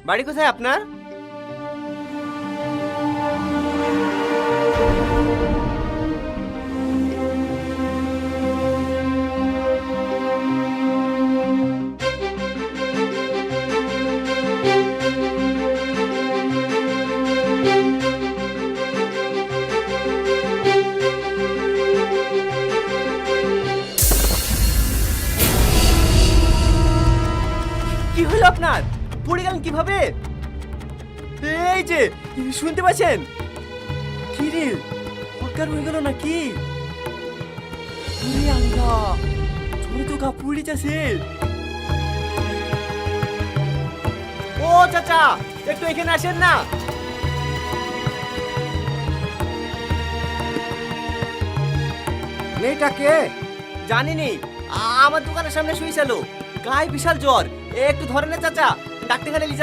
বাড়ি কোথায় আপনার? কি হলো আপনার? পড়ে গেলেন কিভাবে? এই যে শুনতে পাচ্ছেন? কি রে, অজ্ঞান হয়ে গেল নাকি? ওরে আল্লাহ, তুমি তো গা পুড়ে যাচ্ছে। ও চাচা, একটু এখানে আসেন না। মেয়েটা কে? জানিনি, আমার দোকানের সামনে শুয়েছিল, গায়ে বিশাল জ্বর। একটু ধরে নে চাচা, ডাক্তারখানে